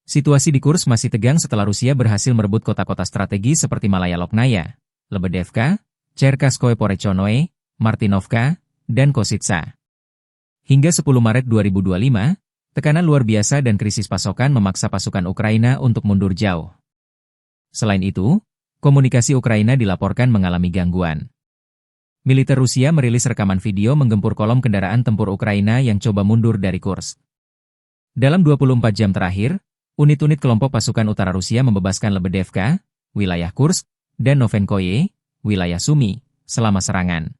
Situasi di Kursk masih tegang setelah Rusia berhasil merebut kota-kota strategis seperti Malaya Loknaya, Lebedevka, Cherkasskoye Porechnoye, Martinovka, dan Kositsa. Hingga 10 Maret 2025, tekanan luar biasa dan krisis pasokan memaksa pasukan Ukraina untuk mundur jauh. Selain itu, komunikasi Ukraina dilaporkan mengalami gangguan. Militer Rusia merilis rekaman video menggempur kolom kendaraan tempur Ukraina yang coba mundur dari Kursk. Dalam 24 jam terakhir, unit-unit kelompok pasukan utara Rusia membebaskan Lebedevka, wilayah Kursk, dan Novenkoye, wilayah Sumy, selama serangan.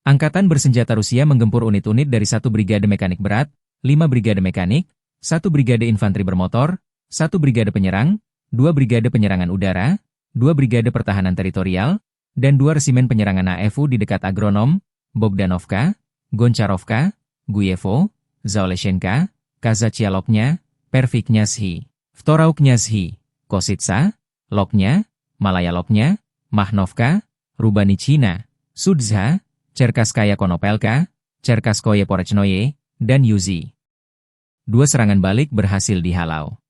Angkatan bersenjata Rusia menggempur unit-unit dari 1 brigade mekanik berat, 5 brigade mekanik, 1 brigade infanteri bermotor, 1 brigade penyerang, 2 brigade penyerangan udara, 2 brigade pertahanan teritorial, dan 2 resimen penyerangan AFU di dekat Agronom, Bogdanovka, Goncharovka, Guyevo, Zaoleshenka, Kazachialoknya, Perviknyazhi, Vtorauknyazhi, Kositsa, Loknya, Malaya Loknya, Mahnovka, Rubanichina, Sudzha, Cherkasskaya Konopelka, Cherkasskoye Porechnoye, dan Yuzi. 2 serangan balik berhasil dihalau.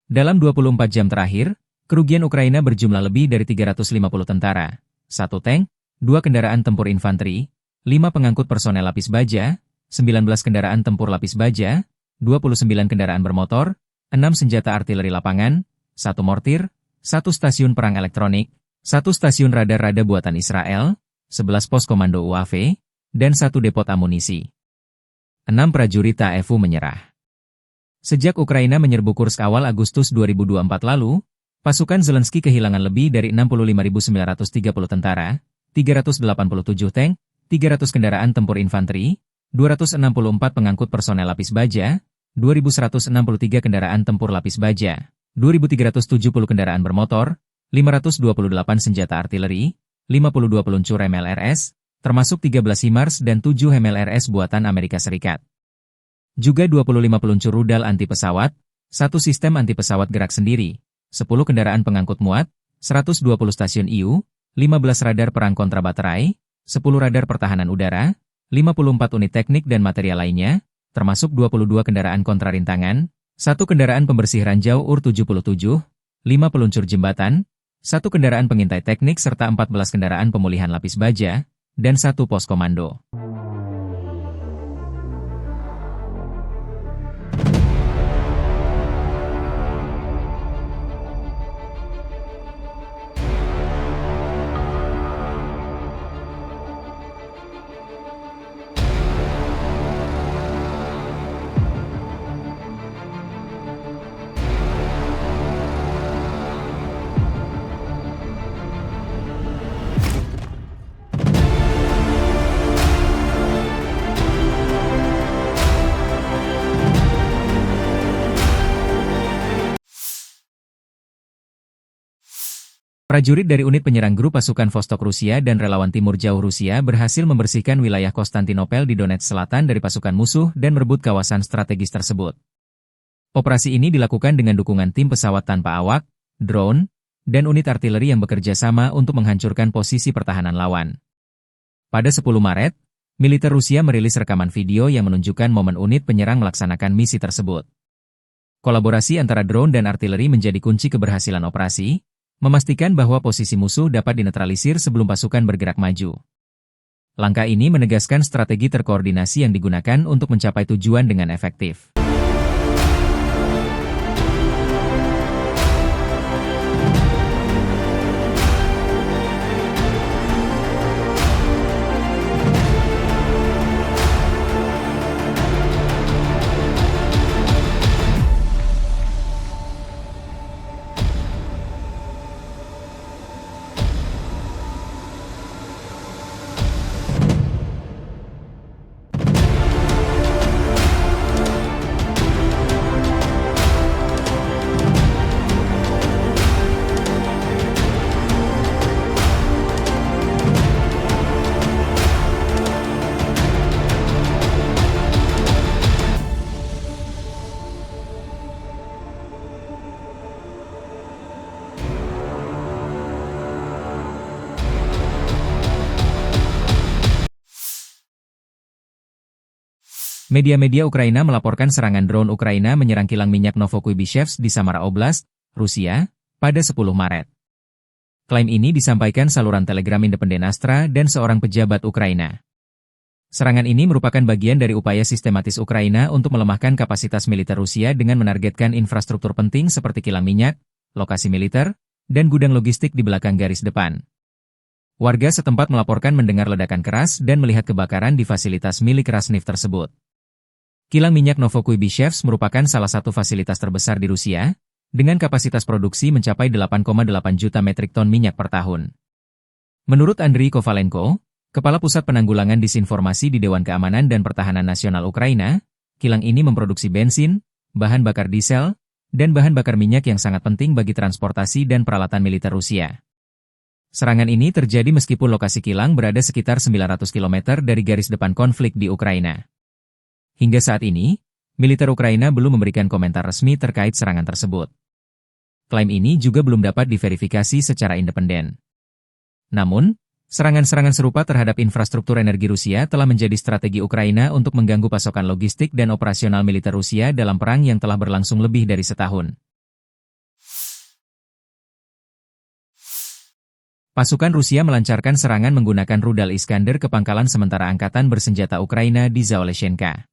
Dalam 24 jam terakhir, kerugian Ukraina berjumlah lebih dari 350 tentara, 1 tank, 2 kendaraan tempur infanteri, 5 pengangkut personel lapis baja, 19 kendaraan tempur lapis baja, 29 kendaraan bermotor, 6 senjata artileri lapangan, 1 mortir, 1 stasiun perang elektronik, 1 stasiun radar-rada buatan Israel, 11 pos komando UAV, dan 1 depot amunisi. 6 prajurit AFU menyerah. Sejak Ukraina menyerbu Kursk awal Agustus 2024 lalu, pasukan Zelensky kehilangan lebih dari 65.930 tentara, 387 tank, 300 kendaraan tempur infanteri, 264 pengangkut personel lapis baja, 2.163 kendaraan tempur lapis baja, 2.370 kendaraan bermotor, 528 senjata artileri, 52 peluncur MLRS, termasuk 13 HIMARS dan 7 MLRS buatan Amerika Serikat. Juga 25 peluncur rudal anti-pesawat, 1 sistem anti-pesawat gerak sendiri, 10 kendaraan pengangkut muat, 120 stasiun IU, 15 radar perang kontra baterai, 10 radar pertahanan udara, 54 unit teknik dan material lainnya, termasuk 22 kendaraan kontrarintangan, 1 kendaraan pembersih ranjau UR-77, 5 peluncur jembatan, 1 kendaraan pengintai teknik serta 14 kendaraan pemulihan lapis baja, dan 1 pos komando. Prajurit dari unit penyerang grup pasukan Vostok Rusia dan relawan Timur Jauh Rusia berhasil membersihkan wilayah Konstantinopel di Donetsk Selatan dari pasukan musuh dan merebut kawasan strategis tersebut. Operasi ini dilakukan dengan dukungan tim pesawat tanpa awak, drone, dan unit artileri yang bekerja sama untuk menghancurkan posisi pertahanan lawan. Pada 10 Maret, militer Rusia merilis rekaman video yang menunjukkan momen unit penyerang melaksanakan misi tersebut. Kolaborasi antara drone dan artileri menjadi kunci keberhasilan operasi, memastikan bahwa posisi musuh dapat dinetralisir sebelum pasukan bergerak maju. Langkah ini menegaskan strategi terkoordinasi yang digunakan untuk mencapai tujuan dengan efektif. Media-media Ukraina melaporkan serangan drone Ukraina menyerang kilang minyak Novokuibishevsk di Samara Oblast, Rusia, pada 10 Maret. Klaim ini disampaikan saluran Telegram Independen Astra dan seorang pejabat Ukraina. Serangan ini merupakan bagian dari upaya sistematis Ukraina untuk melemahkan kapasitas militer Rusia dengan menargetkan infrastruktur penting seperti kilang minyak, lokasi militer, dan gudang logistik di belakang garis depan. Warga setempat melaporkan mendengar ledakan keras dan melihat kebakaran di fasilitas milik Rasneft tersebut. Kilang minyak Novokuibishevsk merupakan salah satu fasilitas terbesar di Rusia, dengan kapasitas produksi mencapai 8,8 juta metrik ton minyak per tahun. Menurut Andriy Kovalenko, Kepala Pusat Penanggulangan Disinformasi di Dewan Keamanan dan Pertahanan Nasional Ukraina, kilang ini memproduksi bensin, bahan bakar diesel, dan bahan bakar minyak yang sangat penting bagi transportasi dan peralatan militer Rusia. Serangan ini terjadi meskipun lokasi kilang berada sekitar 900 km dari garis depan konflik di Ukraina. Hingga saat ini, militer Ukraina belum memberikan komentar resmi terkait serangan tersebut. Klaim ini juga belum dapat diverifikasi secara independen. Namun, serangan-serangan serupa terhadap infrastruktur energi Rusia telah menjadi strategi Ukraina untuk mengganggu pasokan logistik dan operasional militer Rusia dalam perang yang telah berlangsung lebih dari setahun. Pasukan Rusia melancarkan serangan menggunakan rudal Iskander ke pangkalan sementara angkatan bersenjata Ukraina di Zaoleshenka.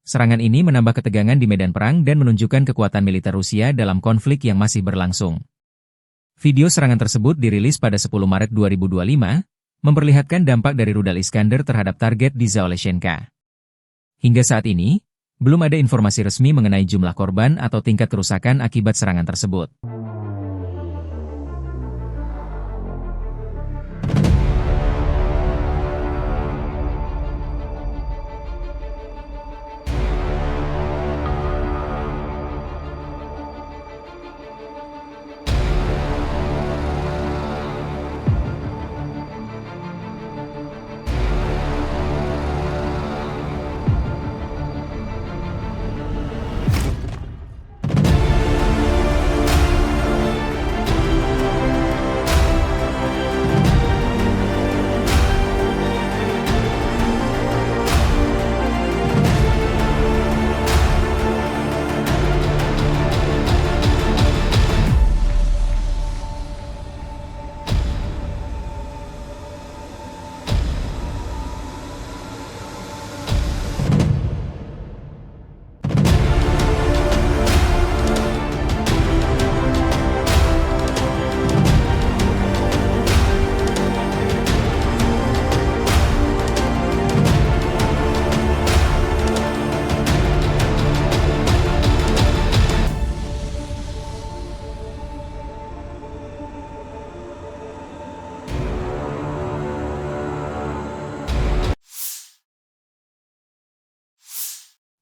Serangan ini menambah ketegangan di medan perang dan menunjukkan kekuatan militer Rusia dalam konflik yang masih berlangsung. Video serangan tersebut dirilis pada 10 Maret 2025, memperlihatkan dampak dari rudal Iskander terhadap target di Zaoleshenka. Hingga saat ini, belum ada informasi resmi mengenai jumlah korban atau tingkat kerusakan akibat serangan tersebut.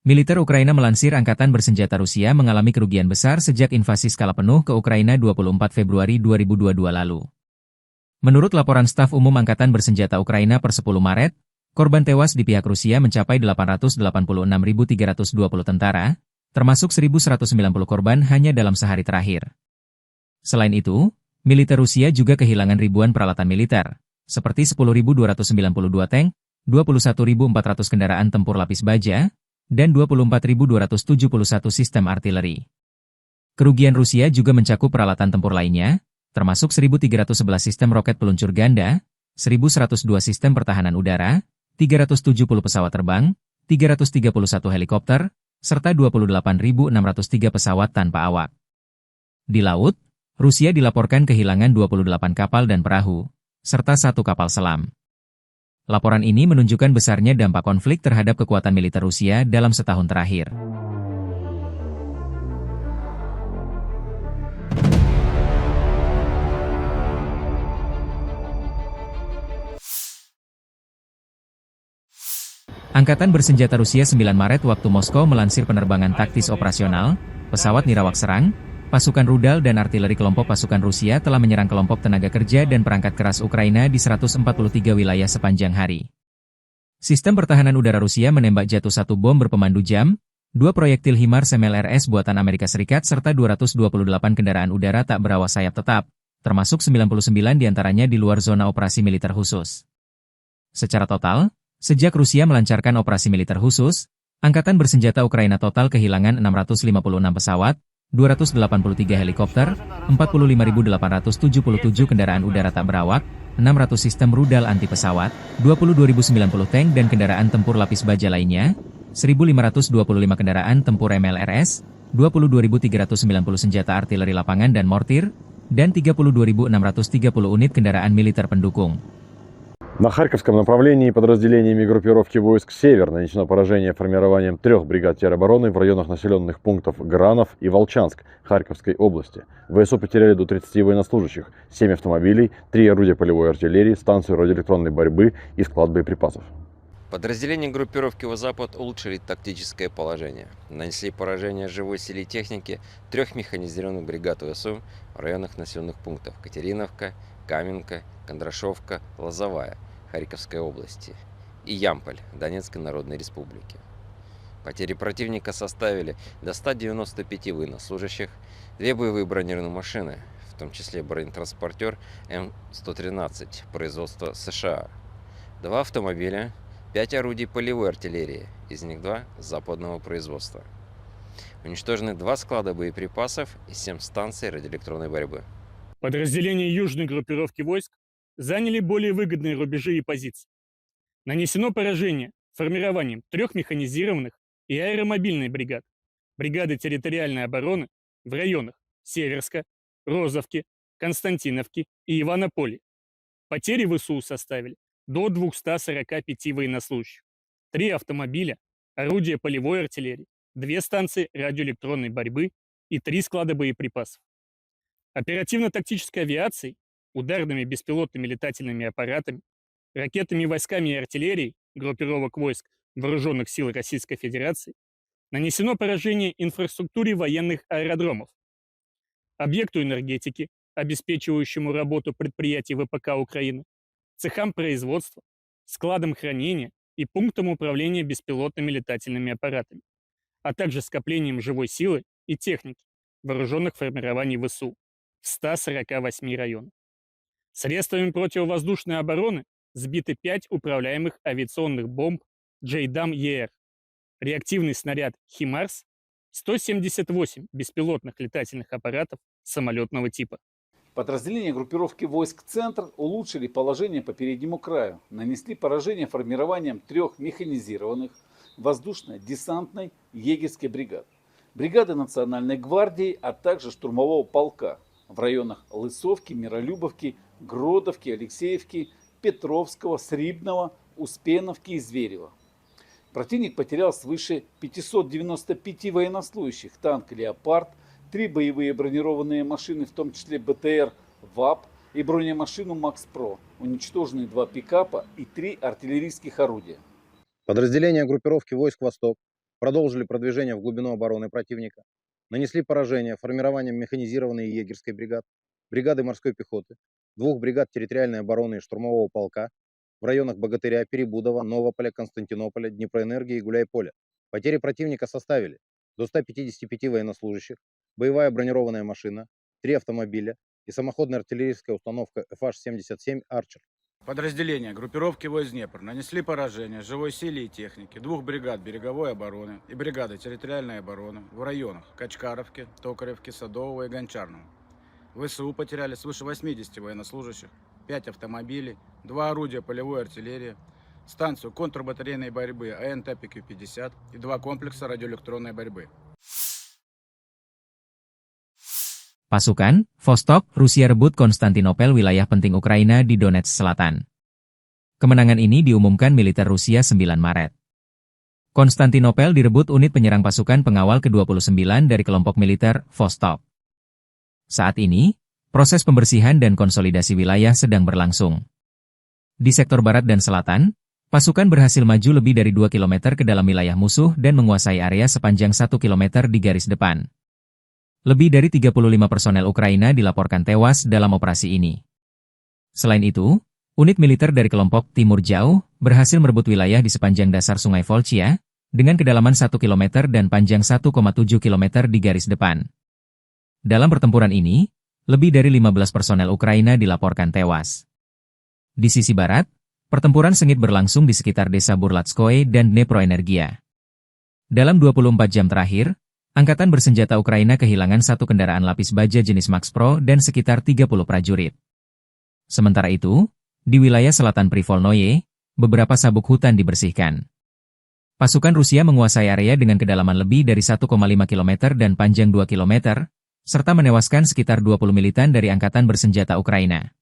Militer Ukraina melansir Angkatan Bersenjata Rusia mengalami kerugian besar sejak invasi skala penuh ke Ukraina 24 Februari 2022 lalu. Menurut laporan Staf Umum Angkatan Bersenjata Ukraina per 10 Maret, korban tewas di pihak Rusia mencapai 886.320 tentara, termasuk 1.190 korban hanya dalam sehari terakhir. Selain itu, militer Rusia juga kehilangan ribuan peralatan militer, seperti 10.292 tank, 21.400 kendaraan tempur lapis baja, dan 24.271 sistem artileri. Kerugian Rusia juga mencakup peralatan tempur lainnya, termasuk 1.311 sistem roket peluncur ganda, 1.102 sistem pertahanan udara, 370 pesawat terbang, 331 helikopter, serta 28.603 pesawat tanpa awak. Di laut, Rusia dilaporkan kehilangan 28 kapal dan perahu, serta 1 kapal selam. Laporan ini menunjukkan besarnya dampak konflik terhadap kekuatan militer Rusia dalam setahun terakhir. Angkatan Bersenjata Rusia 9 Maret waktu Moskow melansir penerbangan taktis operasional, pesawat nirawak serang, pasukan rudal dan artileri kelompok pasukan Rusia telah menyerang kelompok tenaga kerja dan perangkat keras Ukraina di 143 wilayah sepanjang hari. Sistem pertahanan udara Rusia menembak jatuh 1 bom berpemandu jam, 2 proyektil HIMARS MLRS buatan Amerika Serikat serta 228 kendaraan udara tak berawak sayap tetap, termasuk 99 diantaranya di luar zona operasi militer khusus. Secara total, sejak Rusia melancarkan operasi militer khusus, Angkatan bersenjata Ukraina total kehilangan 656 pesawat, 283 helikopter, 45.877 kendaraan udara tak berawak, 600 sistem rudal anti pesawat, 22.090 tank dan kendaraan tempur lapis baja lainnya, 1.525 kendaraan tempur MLRS, 22.390 senjata artileri lapangan dan mortir, dan 32.630 unit kendaraan militer pendukung. На Харьковском направлении подразделениями группировки войск «Север» нанесено поражение формированием 3 бригад теробороны в районах населенных пунктов Гранов и Волчанск Харьковской области. ВСУ потеряли до 30 военнослужащих, 7 автомобилей, 3 орудия полевой артиллерии, станцию радиоэлектронной борьбы и склад боеприпасов. Подразделения группировки «Запад» улучшили тактическое положение. Нанесли поражение живой силе и технике 3 механизированных бригад ВСУ в районах населенных пунктов Катериновка, Каменка, Кондрашовка, Лозовая Харьковской области и Ямполь Донецкой Народной Республики. Потери противника составили до 195 военнослужащих, 2 боевые бронированные машины, в том числе бронетранспортер М113 производства США, 2 автомобиля, 5 орудий полевой артиллерии, из них 2 западного производства. Уничтожены 2 склада боеприпасов и 7 станций радиоэлектронной борьбы. Подразделения южной группировки войск заняли более выгодные рубежи и позиции. Нанесено поражение формированием 3 механизированных и аэромобильной бригад, бригады территориальной обороны в районах Северска, Розовки, Константиновки и Иванополя. Потери ВСУ составили до 245 военнослужащих, 3 автомобиля, орудия полевой артиллерии, 2 станции радиоэлектронной борьбы и 3 склада боеприпасов. Оперативно-тактической авиацией, ударными беспилотными летательными аппаратами, ракетными войсками и артиллерией группировок войск Вооруженных сил Российской Федерации нанесено поражение инфраструктуре военных аэродромов, объекту энергетики, обеспечивающему работу предприятий ВПК Украины, цехам производства, складам хранения и пунктам управления беспилотными летательными аппаратами, а также скоплением живой силы и техники вооруженных формирований ВСУ в 148 районах. Средствами противовоздушной обороны сбиты 5 управляемых авиационных бомб JDAM-ER, реактивный снаряд «Химарс», 178 беспилотных летательных аппаратов самолетного типа. Подразделения группировки войск «Центр» улучшили положение по переднему краю, нанесли поражение формированием 3 механизированных воздушно-десантной егерской бригад, бригады Национальной гвардии, а также штурмового полка в районах Лысовки, Миролюбовки, Гродовки, Алексеевки, Петровского, Срибного, Успеновки и Зверева. Противник потерял свыше 595 военнослужащих, танк «Леопард», 3 боевые бронированные машины, в том числе БТР ВАП и бронемашину «Макс-Про», уничтожены 2 пикапа и 3 артиллерийских орудия. Подразделения группировки войск «Восток» продолжили продвижение в глубину обороны противника, нанесли поражение формированием механизированной егерской бригад, бригады морской пехоты, 2 бригад территориальной обороны и штурмового полка в районах Богатыря, Перебудова, Новополя, Константинополя, Днепроэнергии и Гуляйполя. Потери противника составили до 155 военнослужащих, боевая бронированная машина, 3 автомобиля и самоходная артиллерийская установка FH-77 «Арчер». Подразделения группировки войск Днепр нанесли поражение живой силе и технике 2 бригад береговой обороны и бригады территориальной обороны в районах Качкаровки, Токаревки, Садового и Гончарного. ВСУ потеряли свыше 80 военнослужащих, 5 автомобилей, 2 орудия полевой артиллерии, станцию контрбатарейной борьбы АН-ТПК-50 и 2 комплекса радиоэлектронной борьбы. Pasukan, Vostok, Rusia rebut Konstantinopel, wilayah penting Ukraina di Donetsk Selatan. Kemenangan ini diumumkan militer Rusia 9 Maret. Konstantinopel direbut unit penyerang pasukan pengawal ke-29 dari kelompok militer Vostok. Saat ini, proses pembersihan dan konsolidasi wilayah sedang berlangsung. Di sektor barat dan selatan, pasukan berhasil maju lebih dari 2 km ke dalam wilayah musuh dan menguasai area sepanjang 1 km di garis depan. Lebih dari 35 personel Ukraina dilaporkan tewas dalam operasi ini. Selain itu, unit militer dari kelompok Timur Jauh berhasil merebut wilayah di sepanjang dasar Sungai Volchia, dengan kedalaman 1 km dan panjang 1,7 km di garis depan. Dalam pertempuran ini, lebih dari 15 personel Ukraina dilaporkan tewas. Di sisi barat, pertempuran sengit berlangsung di sekitar desa Burlatskoye dan Dneproenergia. Dalam 24 jam terakhir, Angkatan Bersenjata Ukraina kehilangan satu kendaraan lapis baja jenis Max Pro dan sekitar 30 prajurit. Sementara itu, di wilayah selatan Privolnoye, beberapa sabuk hutan dibersihkan. Pasukan Rusia menguasai area dengan kedalaman lebih dari 1,5 km dan panjang 2 km, serta menewaskan sekitar 20 militan dari Angkatan Bersenjata Ukraina.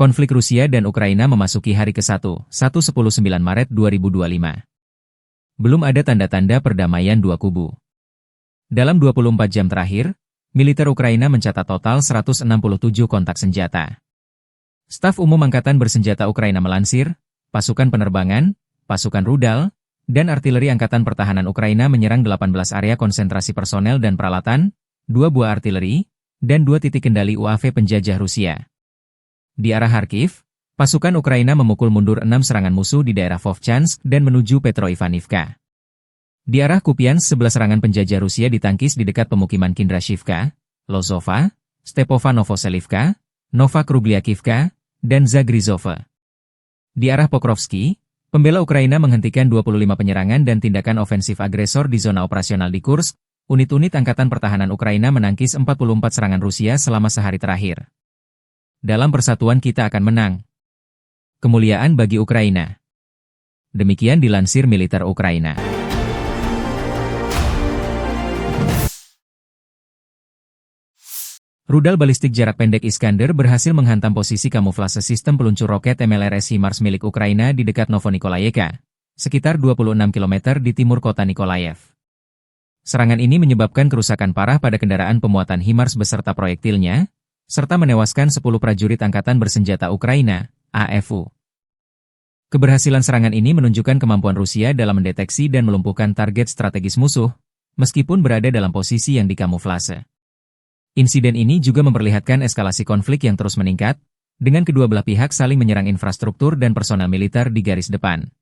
Konflik Rusia dan Ukraina memasuki hari ke-1, 19 Maret 2025. Belum ada tanda-tanda perdamaian dua kubu. Dalam 24 jam terakhir, militer Ukraina mencatat total 167 kontak senjata. Staf Umum Angkatan Bersenjata Ukraina melansir, pasukan penerbangan, pasukan rudal, dan artileri Angkatan Pertahanan Ukraina menyerang 18 area konsentrasi personel dan peralatan, 2 buah artileri, dan 2 titik kendali UAV penjajah Rusia. Di arah Kharkiv, pasukan Ukraina memukul mundur 6 serangan musuh di daerah Vovchansk dan menuju Petroivanivka. Di arah Kupiansk 11 serangan penjajah Rusia ditangkis di dekat pemukiman Kindrashivka, Lozova, Stepova Novoselivka, Nova Krugliakivka, dan Zagrizova. Di arah Pokrovsky, pembela Ukraina menghentikan 25 penyerangan dan tindakan ofensif agresor di zona operasional di Kursk. Unit-unit Angkatan Pertahanan Ukraina menangkis 44 serangan Rusia selama sehari terakhir. Dalam persatuan kita akan menang. Kemuliaan bagi Ukraina. Demikian dilansir militer Ukraina. Rudal balistik jarak pendek Iskander berhasil menghantam posisi kamuflase sistem peluncur roket MLRS HIMARS milik Ukraina di dekat Novonikolayevka, sekitar 26 km di timur kota Nikolaev. Serangan ini menyebabkan kerusakan parah pada kendaraan pemuatan HIMARS beserta proyektilnya, serta menewaskan 10 prajurit Angkatan Bersenjata Ukraina, AFU. Keberhasilan serangan ini menunjukkan kemampuan Rusia dalam mendeteksi dan melumpuhkan target strategis musuh, meskipun berada dalam posisi yang dikamuflase. Insiden ini juga memperlihatkan eskalasi konflik yang terus meningkat, dengan kedua belah pihak saling menyerang infrastruktur dan personel militer di garis depan.